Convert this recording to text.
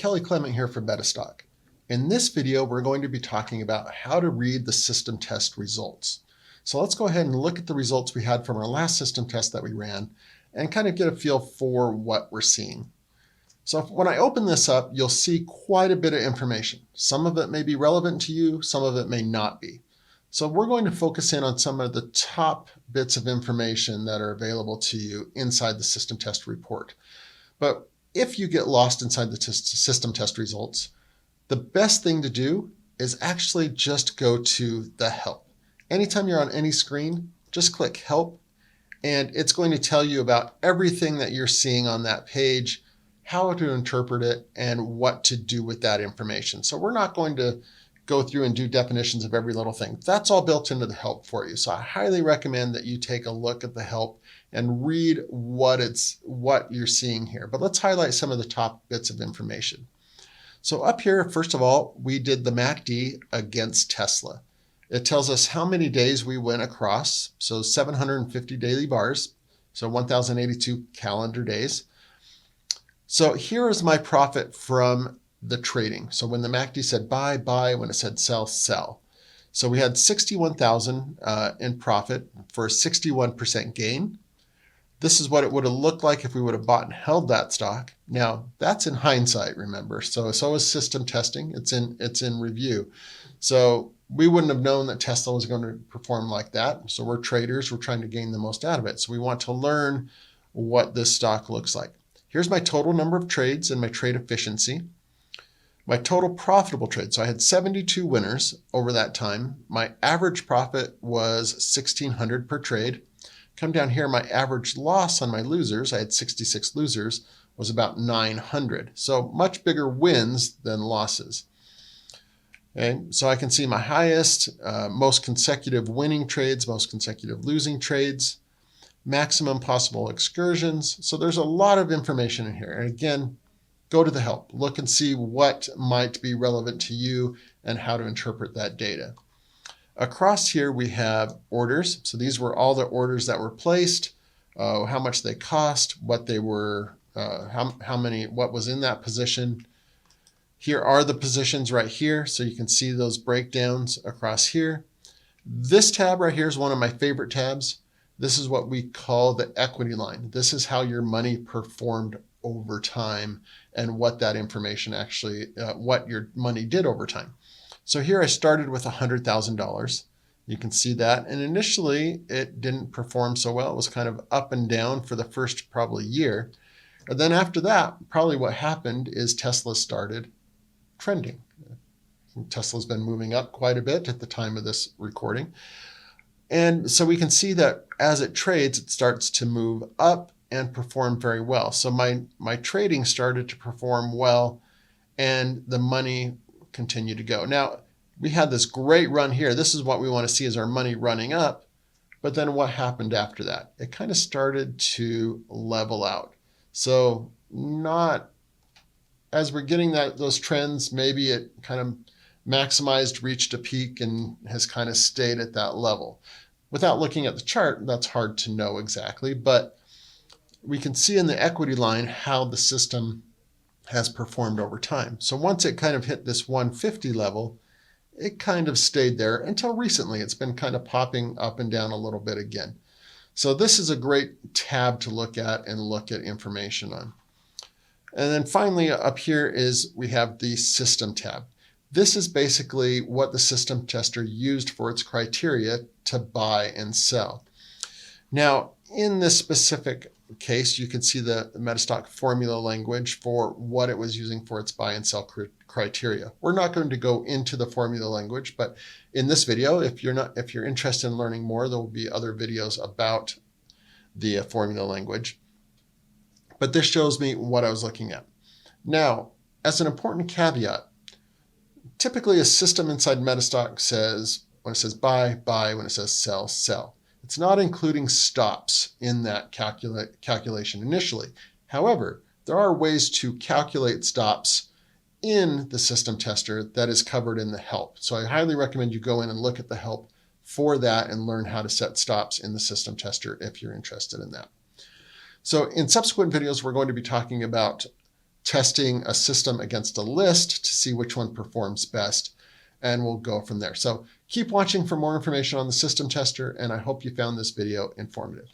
Kelly Clement here for Metastock. In this video, we're going to be talking about how to read the system test results. So let's go ahead and look at the results we had from our last system test that we ran and kind of get a feel for what we're seeing. So when I open this up, you'll see quite a bit of information. Some of it may be relevant to you, some of it may not be. So we're going to focus in on some of the top bits of information that are available to you inside the system test report. But if you get lost inside the system test results, the best thing to do is actually just go to the help. Anytime you're on any screen, just click help, and it's going to tell you about everything that you're seeing on that page, how to interpret it, and what to do with that information. So we're not going to go through and do definitions of every little thing. That's all built into the help for you. So I highly recommend that you take a look at the help and read what you're seeing here. But let's highlight some of the top bits of information. So up here, first of all, we did the MACD against Tesla. It tells us how many days we went across. So 750 daily bars, so 1,082 calendar days. So here is my profit from the trading. So when the MACD said buy, buy, when it said sell, sell. So we had 61,000 in profit for a 61% gain. This is what it would have looked like if we would have bought and held that stock. Now that's in hindsight, remember. So is system testing. It's in review. So we wouldn't have known that Tesla was going to perform like that. So we're traders. We're trying to gain the most out of it. So we want to learn what this stock looks like. Here's my total number of trades and my trade efficiency. My total profitable trade. So I had 72 winners over that time. My average profit was 1,600 per trade. Come down here, my average loss on my losers, I had 66 losers, was about 900. So much bigger wins than losses. Okay, so I can see my highest, most consecutive winning trades, most consecutive losing trades, maximum possible excursions. So there's a lot of information in here. And again, go to the help, look and see what might be relevant to you and how to interpret that data. Across here, we have orders. So these were all the orders that were placed, how much they cost, what they were, what was in that position. Here are the positions right here. So you can see those breakdowns across here. This tab right here is one of my favorite tabs. This is what we call the equity line. This is how your money performed over time and what that information actually, what your money did over time. So here I started with $100,000. You can see that. And initially it didn't perform so well. It was kind of up and down for the first probably year. And then after that, probably what happened is Tesla started trending. Tesla's been moving up quite a bit at the time of this recording. And so we can see that as it trades, it starts to move up and perform very well. So my trading started to perform well and the money continued to go. Now, we had this great run here. This is what we want to see, is our money running up. But then what happened after that? It kind of started to level out. So not, as we're getting those trends, maybe it kind of maximized, reached a peak, and has kind of stayed at that level. Without looking at the chart, that's hard to know exactly, but we can see in the equity line how the system has performed over time. So once it kind of hit this 150 level, it kind of stayed there until recently. It's been kind of popping up and down a little bit again. So this is a great tab to look at and look at information on. And then finally up here is we have the system tab. This is basically what the system tester used for its criteria to buy and sell. Now, in this specific case, you can see the Metastock formula language for what it was using for its buy and sell criteria. We're not going to go into the formula language, but in this video, if you're interested in learning more, there will be other videos about the formula language. But this shows me what I was looking at. Now, as an important caveat, typically a system inside Metastock says, when it says buy, buy, when it says sell, sell. It's not including stops in that calculation initially. However, there are ways to calculate stops in the system tester that is covered in the help. So I highly recommend you go in and look at the help for that and learn how to set stops in the system tester if you're interested in that. So in subsequent videos, we're going to be talking about testing a system against a list to see which one performs best, and we'll go from there. So keep watching for more information on the system tester, and I hope you found this video informative.